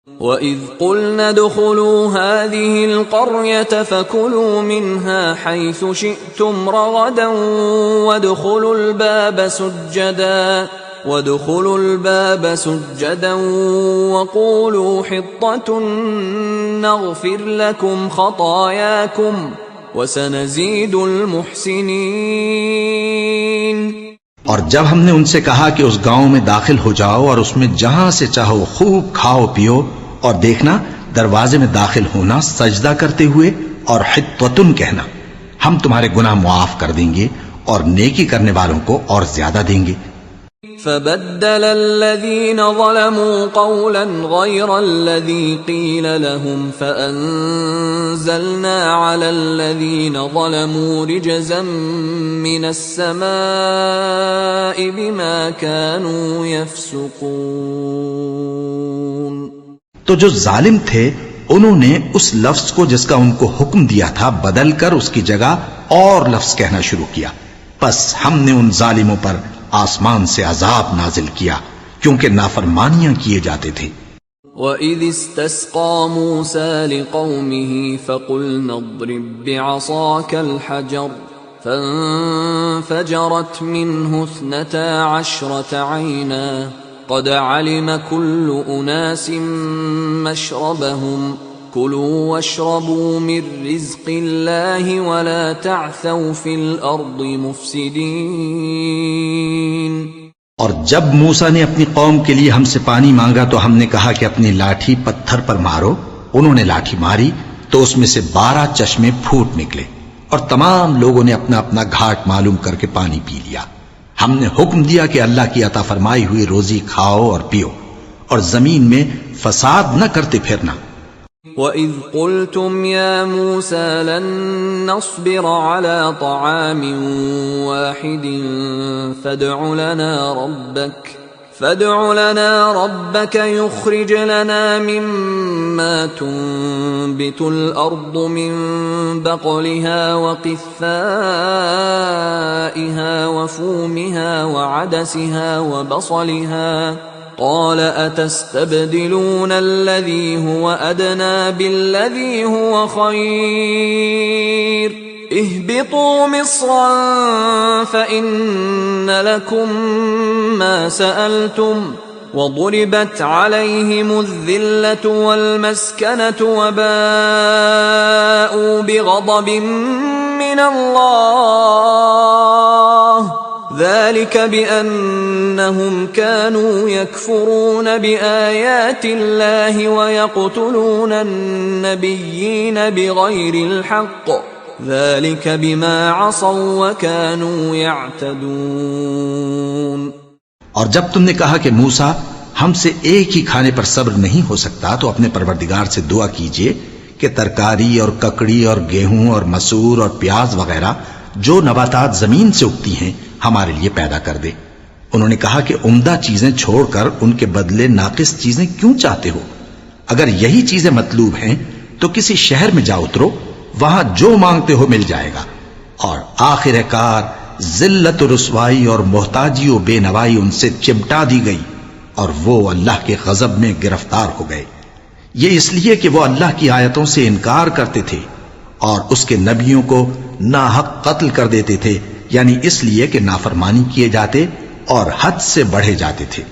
وَإِذْ قُلْنَا ادْخُلُوا هَٰذِهِ الْقَرْيَةَ فَكُلُوا مِنْهَا حَيْثُ شِئْتُمْ رَغَدًا وَادْخُلُوا الْبَابَ سُجَّدًا وَقُولُوا حِطَّةٌ نَّغْفِرْ لَكُمْ خَطَايَاكُمْ وَسَنَزِيدُ الْمُحْسِنِينَ۔ اور جب ہم نے ان سے کہا کہ اس گاؤں میں داخل ہو جاؤ اور اس میں جہاں سے چاہو خوب کھاؤ پیو، اور دیکھنا دروازے میں داخل ہونا سجدہ کرتے ہوئے اور حطۃ کہنا، ہم تمہارے گناہ معاف کر دیں گے اور نیکی کرنے والوں کو اور زیادہ دیں گے۔ فَبَدَّلَ الَّذِينَ ظَلَمُوا قَوْلًا غَيْرَ الَّذِي قِيلَ لَهُمْ فَأَنزَلْنَا عَلَى الَّذِينَ ظَلَمُوا رِجْزًا مِّنَ السَّمَاءِ بِمَا كَانُوا يَفْسُقُونَ۔ تو جو ظالم تھے انہوں نے اس لفظ کو جس کا ان کو حکم دیا تھا بدل کر اس کی جگہ اور لفظ کہنا شروع کیا، پس ہم نے ان ظالموں پر آسمان سے عذاب نازل کیا کیونکہ نافرمانیاں کیے جاتے تھے۔ وَإِذِ اسْتَسْقَىٰ مُوسَىٰ لِقَوْمِهِ فَقُلْنَا اضْرِب بِّعَصَاكَ الْحَجَرَ فَانفَجَرَتْ مِنْهُ 12 عَيْنًا قَدْ عَلِمَ كُلُّ أُنَاسٍ مَّشْرَبَهُمْ كُلُوا وَاشْرَبُوا مِن رِّزْقِ اللَّهِ وَلَا تَعْثَوْا فِي الْأَرْضِ مُفْسِدِينَ۔ اور جب موسیٰ نے اپنی قوم کے لیے ہم سے پانی مانگا تو ہم نے کہا کہ اپنی لاٹھی پتھر پر مارو، انہوں نے لاٹھی ماری تو اس میں سے 12 چشمے پھوٹ نکلے اور تمام لوگوں نے اپنا اپنا گھاٹ معلوم کر کے پانی پی لیا۔ ہم نے حکم دیا کہ اللہ کی عطا فرمائی ہوئی روزی کھاؤ اور پیو اور زمین میں فساد نہ کرتے پھرنا۔ وَإِذْ قُلْتُمْ يَا مُوسَىٰ لَن نَّصْبِرَ عَلَىٰ طَعَامٍ وَاحِدٍ فَادْعُ لَنَا رَبَّكَ يُخْرِجْ لَنَا مِمَّا تُنبِتُ الْأَرْضُ مِن بَقْلِهَا وَقِثَّائِهَا وَفُومِهَا وَعَدَسِهَا وَبَصَلِهَا قَالَ أَتَسْتَبْدِلُونَ الَّذِي هُوَ أَدْنَىٰ بِالَّذِي هُوَ خَيْرٌ اهْبِطُوا مِصْرًا فَإِنَّ لَكُم مَّا سَأَلْتُمْ وَضُرِبَتْ عَلَيْهِمُ الذِّلَّةُ وَالْمَسْكَنَةُ وَبَاءُوا بِغَضَبٍ مِّنَ اللَّهِ ذَلِكَ بِأَنَّهُمْ كَانُوا يَكْفُرُونَ بِآيَاتِ اللَّهِ وَيَقْتُلُونَ النَّبِيِّينَ بِغَيْرِ الْحَقِّ ذَلِكَ بِمَا عَصَوْا وَكَانُوا يَعْتَدُونَ۔ اور جب تم نے کہا کہ موسیٰ ہم سے ایک ہی کھانے پر صبر نہیں ہو سکتا تو اپنے پروردگار سے دعا کیجئے کہ ترکاری اور ککڑی اور گیہوں اور مسور اور پیاز وغیرہ جو نباتات زمین سے اگتی ہیں ہمارے لیے پیدا کر دے۔ انہوں نے کہا کہ عمدہ چیزیں چھوڑ کر ان کے بدلے ناقص چیزیں کیوں چاہتے ہو؟ اگر یہی چیزیں مطلوب ہیں تو کسی شہر میں جا اترو، وہاں جو مانگتے ہو مل جائے گا۔ اور آخر کار ذلت و رسوائی اور محتاجی و بے نوائی ان سے چمٹا دی گئی اور وہ اللہ کے غضب میں گرفتار ہو گئے، یہ اس لیے کہ وہ اللہ کی آیتوں سے انکار کرتے تھے اور اس کے نبیوں کو ناحق قتل کر دیتے تھے، یعنی اس لیے کہ نافرمانی کیے جاتے اور حد سے بڑھے جاتے تھے۔